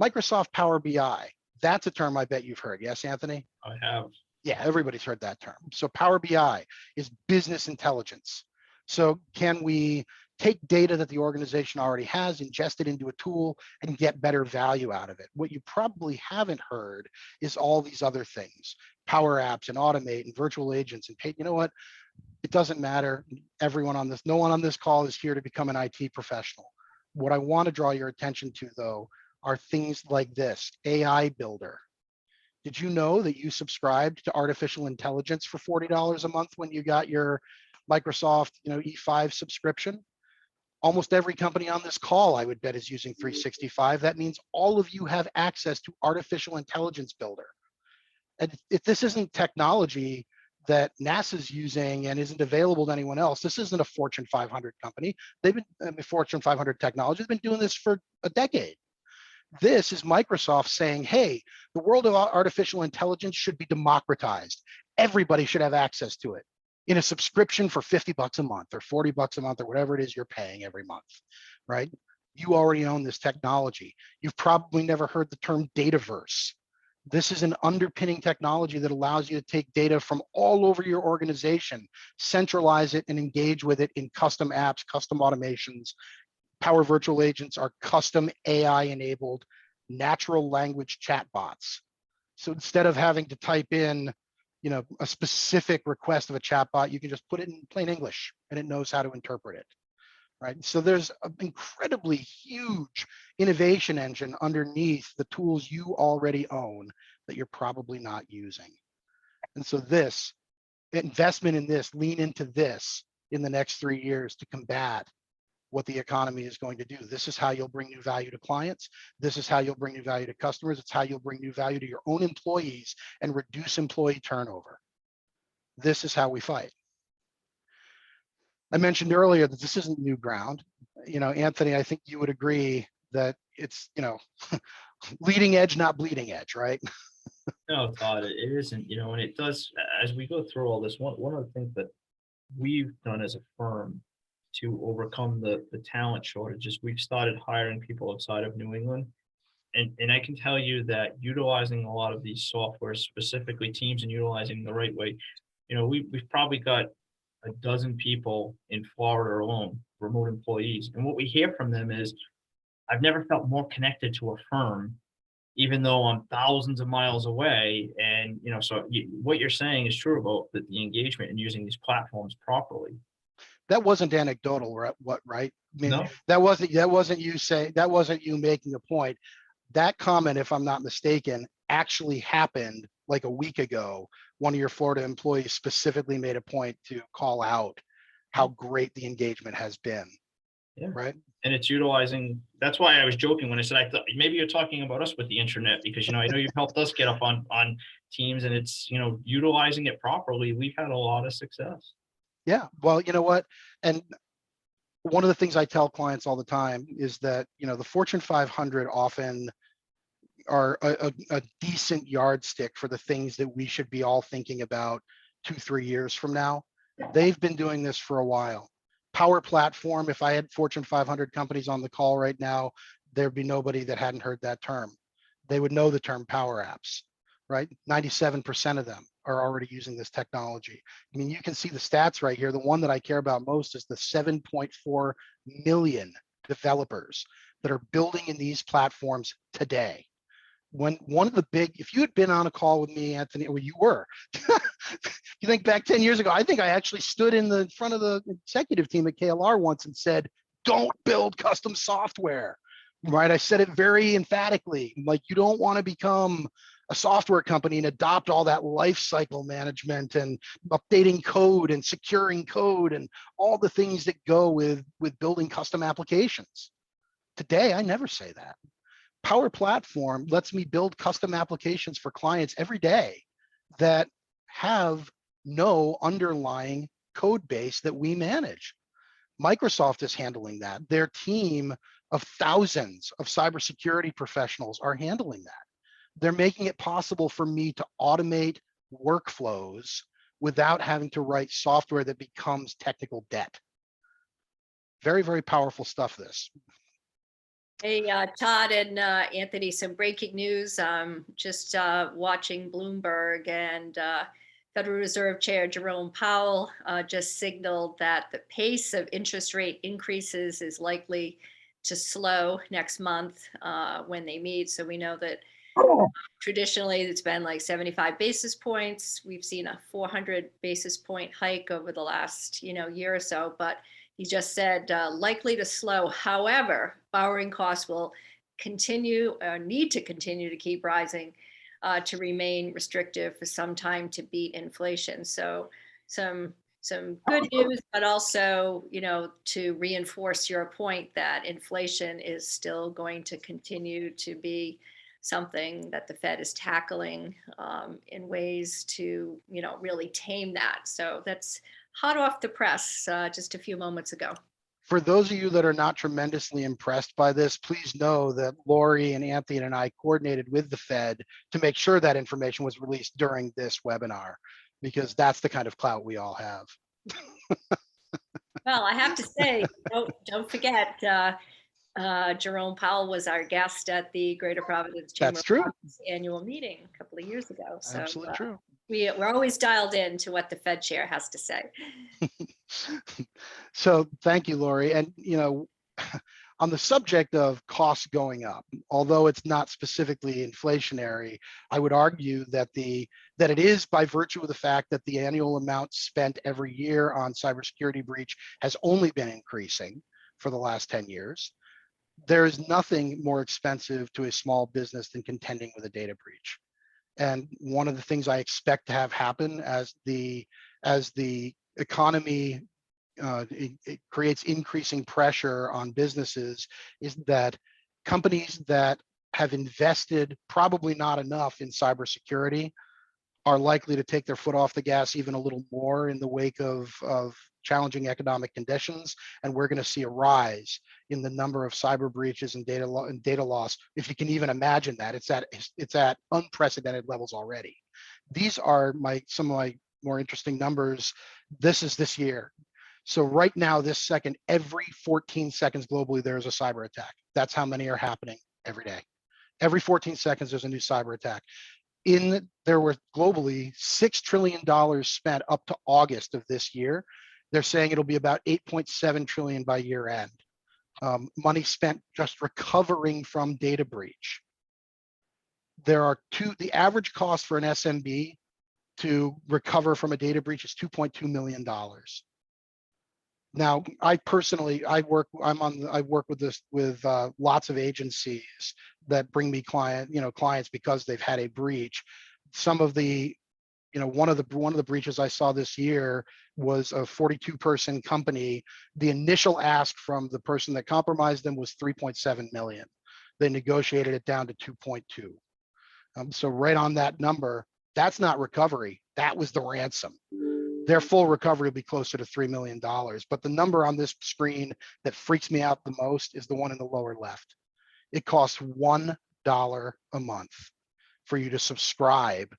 Microsoft Power BI, that's a term I bet you've heard. Yes, Anthony? I have. Yeah, everybody's heard that term. So Power BI is business intelligence. So can we take data that the organization already has, ingest it into a tool, and get better value out of it? What you probably haven't heard is all these other things, Power Apps and Automate and virtual agents and pay. You know what? It doesn't matter. No one on this call is here to become an IT professional. What I want to draw your attention to, though, are things like this, AI Builder. Did you know that you subscribed to artificial intelligence for $40 a month when you got your Microsoft, E5 subscription? Almost every company on this call, I would bet, is using 365. That means all of you have access to artificial intelligence builder. And if this isn't technology that NASA's using and isn't available to anyone else, this isn't a Fortune 500 company. They've been Fortune 500 technology. They've been doing this for a decade. This is Microsoft saying, hey, the world of artificial intelligence should be democratized. Everybody should have access to it in a subscription for $50 a month or $40 a month or whatever it is you're paying every month, right? You already own this technology. You've probably never heard the term Dataverse. This is an underpinning technology that allows you to take data from all over your organization, centralize it, and engage with it in custom apps, custom automations. Power Virtual Agents are custom AI-enabled natural language chatbots. So instead of having to type in, a specific request of a chatbot, you can just put it in plain English and it knows how to interpret it, right? So there's an incredibly huge innovation engine underneath the tools you already own that you're probably not using. And so this investment in this, lean into this in the next 3 years to combat what the economy is going to do. This is how you'll bring new value to clients. This is how you'll bring new value to customers. It's how you'll bring new value to your own employees and reduce employee turnover. This is how we fight. I mentioned earlier that this isn't new ground. Anthony, I think you would agree that it's, leading edge, not bleeding edge, right? No, Todd, it isn't, and it does, as we go through all this, one of the things that we've done as a firm to overcome the talent shortages, we've started hiring people outside of New England. and I can tell you that utilizing a lot of these softwares, specifically Teams, and utilizing the right way, we've probably got a dozen people in Florida alone, remote employees. And what we hear from them is, I've never felt more connected to a firm, even though I'm thousands of miles away. And, what you're saying is true about the engagement and using these platforms properly. That wasn't anecdotal, right? I mean, No, that wasn't you making a point. That comment, if I'm not mistaken, actually happened like a week ago. One of your Florida employees specifically made a point to call out how great the engagement has been. yeah. Right. And it's utilizing, that's why I was joking when I said, I thought maybe you're talking about us with the internet, because, I know you've helped us get up on Teams, and it's, utilizing it properly. We've had a lot of success. Yeah. Well, you know what? And one of the things I tell clients all the time is that, the Fortune 500 often are a decent yardstick for the things that we should be all thinking about 2-3 years from now. They've been doing this for a while. Power Platform, if I had Fortune 500 companies on the call right now, there'd be nobody that hadn't heard that term. They would know the term Power Apps, right? 97% of them are already using this technology. I mean, you can see the stats right here. The one that I care about most is the 7.4 million developers that are building in these platforms today. When one of the if you had been on a call with me, Anthony, well, you were, you think back 10 years ago, I think I actually stood in the front of the executive team at KLR once and said, don't build custom software, right? I said it very emphatically, like, you don't want to become a software company and adopt all that life cycle management and updating code and securing code and all the things that go with building custom applications. Today, I never say that. Power Platform lets me build custom applications for clients every day that have no underlying code base that we manage. Microsoft is handling that. Their team of thousands of cybersecurity professionals are handling that. They're making it possible for me to automate workflows without having to write software that becomes technical debt. Very, very powerful stuff, this. Hey, Todd and Anthony, some breaking news. Just watching Bloomberg, and Federal Reserve Chair Jerome Powell just signaled that the pace of interest rate increases is likely to slow next month when they meet. So we know that traditionally it's been like 75 basis points. We've seen a 400 basis point hike over the last year or so, but he just said likely to slow. However, borrowing costs will need to continue to keep rising to remain restrictive for some time to beat inflation. So some good news, but also, to reinforce your point that inflation is still going to continue to be something that the Fed is tackling in ways to, really tame that. So that's hot off the press just a few moments ago. For those of you that are not tremendously impressed by this, please know that Lori and Anthony and I coordinated with the Fed to make sure that information was released during this webinar, because that's the kind of clout we all have. Well, I have to say, don't forget, Jerome Powell was our guest at the Greater Providence Chamber of Commerce annual meeting a couple of years ago. So absolutely true. We're always dialed in to what the Fed chair has to say. So thank you, Lori. And, on the subject of costs going up, although it's not specifically inflationary, I would argue that it is by virtue of the fact that the annual amount spent every year on cybersecurity breach has only been increasing for the last 10 years. There is nothing more expensive to a small business than contending with a data breach. And one of the things I expect to have happen as the economy it creates increasing pressure on businesses is that companies that have invested probably not enough in cybersecurity are likely to take their foot off the gas even a little more in the wake of challenging economic conditions, and we're going to see a rise in the number of cyber breaches and data loss. If you can even imagine that, it's at unprecedented levels already. These are some of my more interesting numbers. This year. So right now, this second, every 14 seconds globally, there is a cyber attack. That's how many are happening every day. Every 14 seconds, there's a new cyber attack. There were globally $6 trillion spent up to August of this year. They're saying it'll be about 8.7 trillion by year end. Money spent just recovering from data breach. The average cost for an SMB to recover from a data breach is $2.2 million. Now, I work with lots of agencies that bring me clients because they've had a breach. Some of the, one of the breaches I saw this year was a 42-person company. The initial ask from the person that compromised them was 3.7 million. They negotiated it down to 2.2. So right on that number, that's not recovery. That was the ransom. Their full recovery will be closer to $3 million. But the number on this screen that freaks me out the most is the one in the lower left. It costs $1 a month for you to subscribe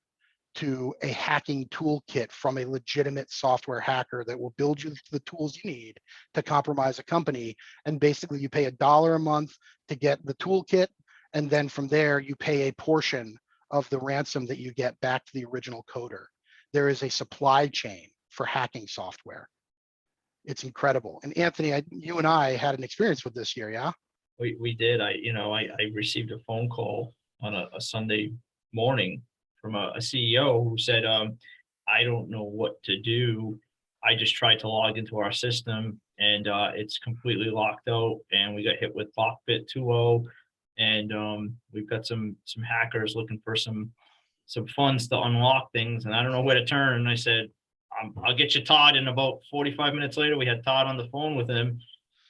to a hacking toolkit from a legitimate software hacker that will build you the tools you need to compromise a company. And basically you pay $1 a month to get the toolkit. And then from there, you pay a portion of the ransom that you get back to the original coder. There is a supply chain for hacking software. It's incredible. And Anthony, you and I had an experience with this year, yeah? We did. I received a phone call on a Sunday morning from a CEO who said, I don't know what to do. I just tried to log into our system and it's completely locked out, and we got hit with Lockbit 2.0, and we've got some hackers looking for some funds to unlock things, and I don't know where to turn. And I said, I'll get you Todd. And about 45 minutes later, we had Todd on the phone with him.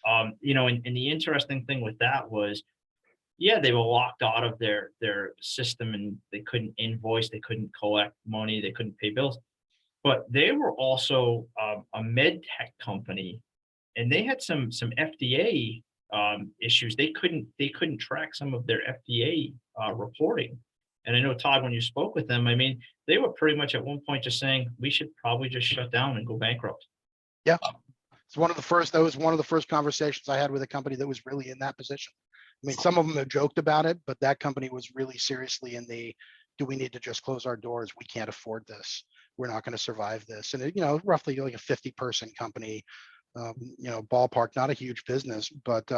And the interesting thing with that was, yeah, they were locked out of their system and they couldn't invoice, they couldn't collect money, they couldn't pay bills. But they were also a med tech company, and they had some FDA issues. They couldn't track some of their FDA reporting. And I know, Todd, when you spoke with them, I mean, they were pretty much at one point just saying, we should probably just shut down and go bankrupt. Yeah. That was one of the first conversations I had with a company that was really in that position. I mean, some of them have joked about it, but that company was really seriously in the, do we need to just close our doors? We can't afford this. We're not going to survive this. And, roughly like a 50-person company, ballpark, not a huge business, but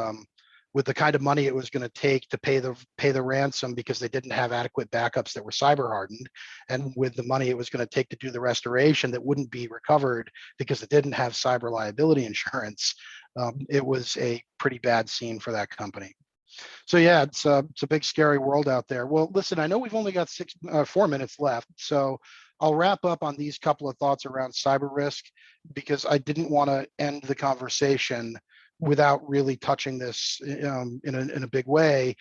with the kind of money it was going to take to pay the ransom because they didn't have adequate backups that were cyber hardened, and with the money it was going to take to do the restoration that wouldn't be recovered because it didn't have cyber liability insurance, it was a pretty bad scene for that company. So yeah, it's a big scary world out there. Well, listen, I know we've only got 4 minutes left, so I'll wrap up on these couple of thoughts around cyber risk, because I didn't want to end the conversation without really touching this in a big way.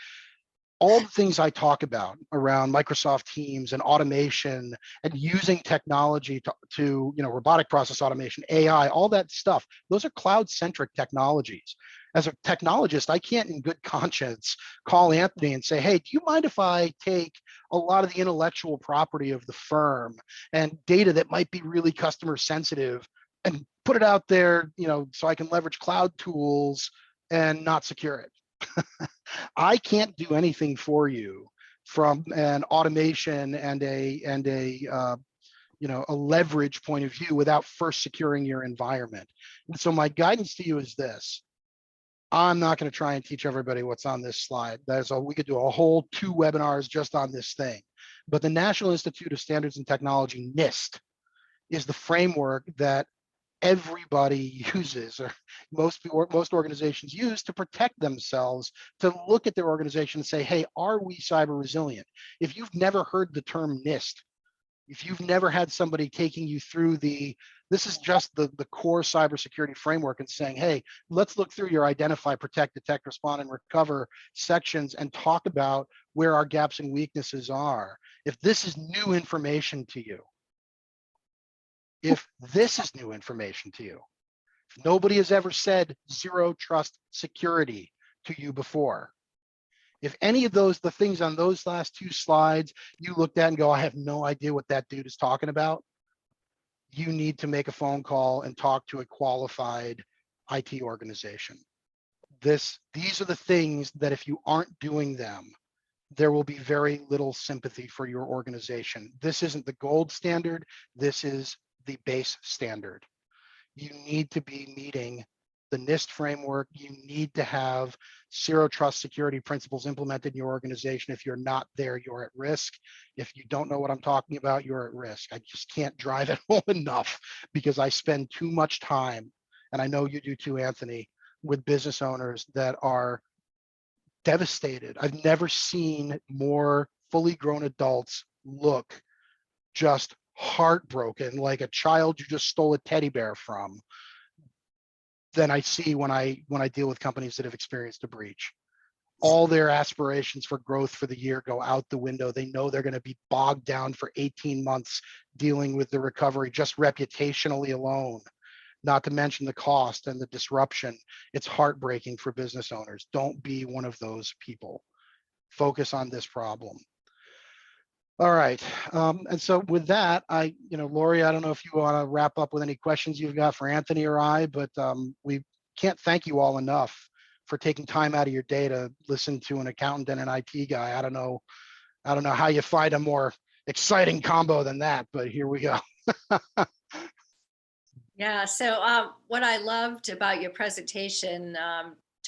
All the things I talk about around Microsoft Teams and automation and using technology to robotic process automation, AI, all that stuff, those are cloud-centric technologies. As a technologist, I can't in good conscience call Anthony and say, hey, do you mind if I take a lot of the intellectual property of the firm and data that might be really customer sensitive and put it out there, so I can leverage cloud tools and not secure it? I can't do anything for you from an automation and a leverage point of view without first securing your environment. And so my guidance to you is this: I'm not going to try and teach everybody what's on this slide. We could do a whole 2 webinars just on this thing. But the National Institute of Standards and Technology, NIST, is the framework that everybody uses, or most organizations use, to protect themselves, to look at their organization and say, hey, are we cyber resilient? If you've never heard the term NIST, if you've never had somebody taking you through this is just the core cybersecurity framework and saying, hey, let's look through your identify, protect, detect, respond, and recover sections and talk about where our gaps and weaknesses are. If this is new information to you, if nobody has ever said zero trust security to you before, if any of the things on those last 2 slides you looked at and go, I have no idea what that dude is talking about, you need to make a phone call and talk to a qualified IT organization. These are the things that if you aren't doing them, there will be very little sympathy for your organization. This isn't the gold standard. This is the base standard. You need to be meeting the NIST framework. You need to have zero trust security principles implemented in your organization. If you're not there, you're at risk. If you don't know what I'm talking about, you're at risk. I just can't drive it home enough because I spend too much time, and I know you do too, Anthony, with business owners that are devastated. I've never seen more fully grown adults look just heartbroken, like a child you just stole a teddy bear from, than I see when I deal with companies that have experienced a breach. All their aspirations for growth for the year go out the window. They know they're going to be bogged down for 18 months dealing with the recovery just reputationally alone, not to mention the cost and the disruption. It's heartbreaking for business owners. Don't be one of those people. Focus on this problem. All right. And so with that, Lori, I don't know if you want to wrap up with any questions you've got for Anthony or I, but we can't thank you all enough for taking time out of your day to listen to an accountant and an IT guy. I don't know how you find a more exciting combo than that, but here we go. Yeah, so what I loved about your presentation,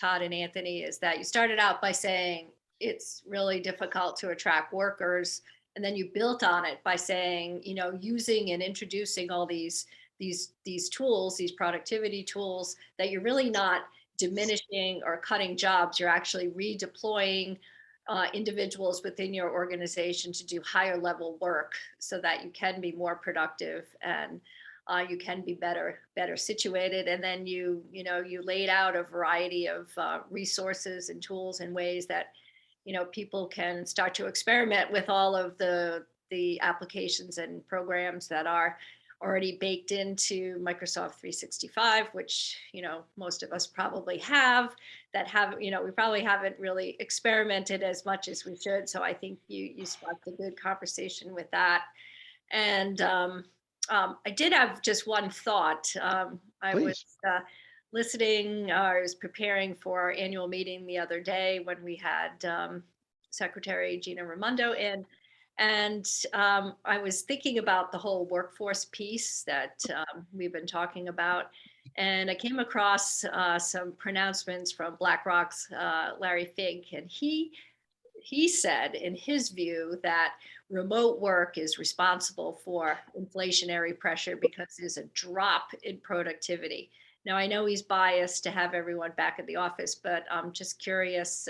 Todd and Anthony, is that you started out by saying it's really difficult to attract workers, and then you built on it by saying, using and introducing all these tools, these productivity tools, that you're really not diminishing or cutting jobs. You're actually redeploying individuals within your organization to do higher level work so that you can be more productive and you can be better situated. And then you laid out a variety of resources and tools and ways that people can start to experiment with all of the applications and programs that are already baked into Microsoft 365, which most of us probably have. We probably haven't really experimented as much as we should. So I think you sparked a good conversation with that. And I did have just one thought. I was listening, I was preparing for our annual meeting the other day when we had Secretary Gina Raimondo in, and I was thinking about the whole workforce piece that we've been talking about. And I came across some pronouncements from BlackRock's Larry Fink, and he said, in his view, that remote work is responsible for inflationary pressure because there's a drop in productivity. Now, I know he's biased to have everyone back at the office, but I'm just curious,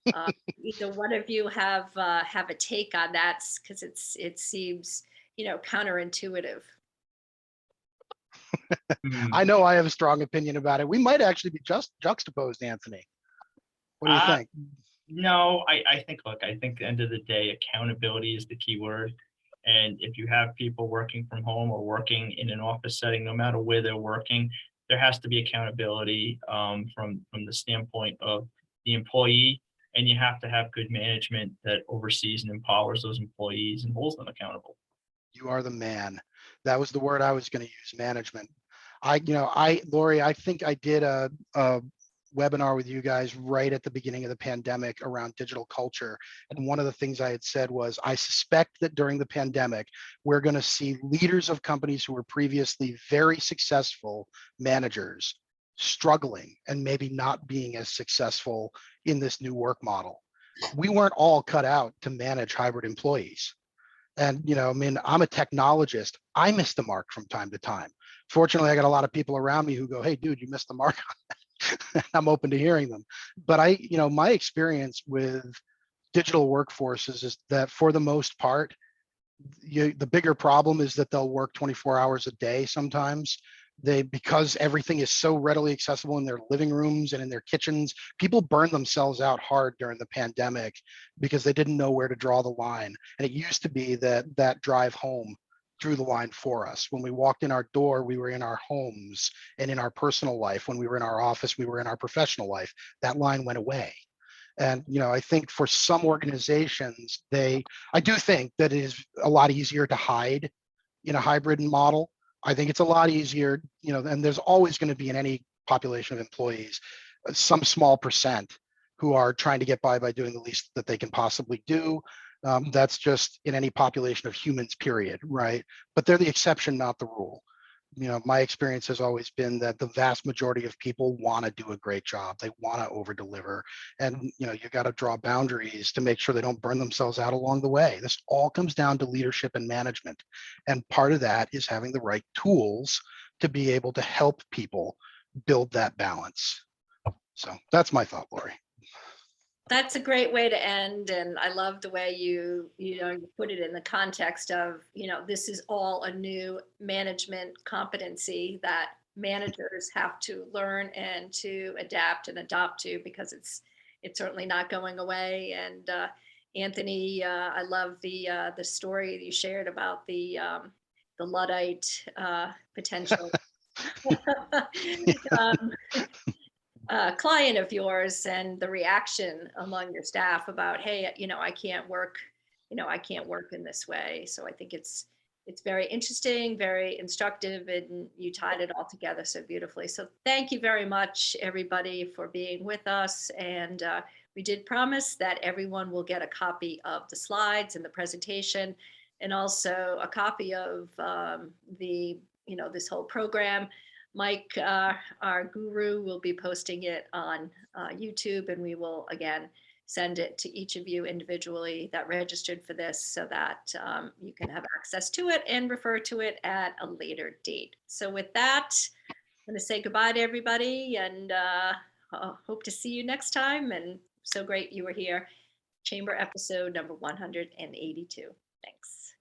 either one of you have a take on that, because it seems, counterintuitive. I know I have a strong opinion about it. We might actually be just juxtaposed, Anthony. What do you think? No, I think at the end of the day, accountability is the key word. And if you have people working from home or working in an office setting, no matter where they're working, there has to be accountability from the standpoint of the employee. And you have to have good management that oversees and empowers those employees and holds them accountable. You are the man. That was the word I was going to use, management. Lori, I think I did a webinar with you guys right at the beginning of the pandemic around digital culture. And one of the things I had said was, I suspect that during the pandemic, we're going to see leaders of companies who were previously very successful managers struggling and maybe not being as successful in this new work model. We weren't all cut out to manage hybrid employees. And, I'm a technologist. I miss the mark from time to time. Fortunately, I got a lot of people around me who go, hey, dude, you missed the mark on that. I'm open to hearing them. But my experience with digital workforces is that for the most part, the bigger problem is that they'll work 24 hours a day sometimes. Because everything is so readily accessible in their living rooms and in their kitchens, people burn themselves out hard during the pandemic because they didn't know where to draw the line. And it used to be that drive home drew the line for us. When we walked in our door, we were in our homes and in our personal life. When we were in our office, we were in our professional life. That line went away. And, I think for some organizations, I do think that it is a lot easier to hide in a hybrid model. I think it's a lot easier, and there's always going to be in any population of employees, some small percent who are trying to get by doing the least that they can possibly do. That's just in any population of humans, period, right? But they're the exception, not the rule. My experience has always been that the vast majority of people want to do a great job. They want to over deliver. And, you got to draw boundaries to make sure they don't burn themselves out along the way. This all comes down to leadership and management. And part of that is having the right tools to be able to help people build that balance. So that's my thought, Lori. That's a great way to end, and I love the way you put it in the context of, this is all a new management competency that managers have to learn and to adapt and adopt to, because it's certainly not going away. And Anthony, I love the story that you shared about the Luddite potential client of yours, and the reaction among your staff about, hey, I can't work in this way. So I think it's very interesting, very instructive, and you tied it all together so beautifully. So thank you very much, everybody, for being with us. And we did promise that everyone will get a copy of the slides and the presentation, and also a copy of this whole program. Mike, our guru, will be posting it on YouTube, and we will again send it to each of you individually that registered for this, so that you can have access to it and refer to it at a later date. So with that, I'm going to say goodbye to everybody, and hope to see you next time. And so great you were here. Chamber episode number 182. Thanks.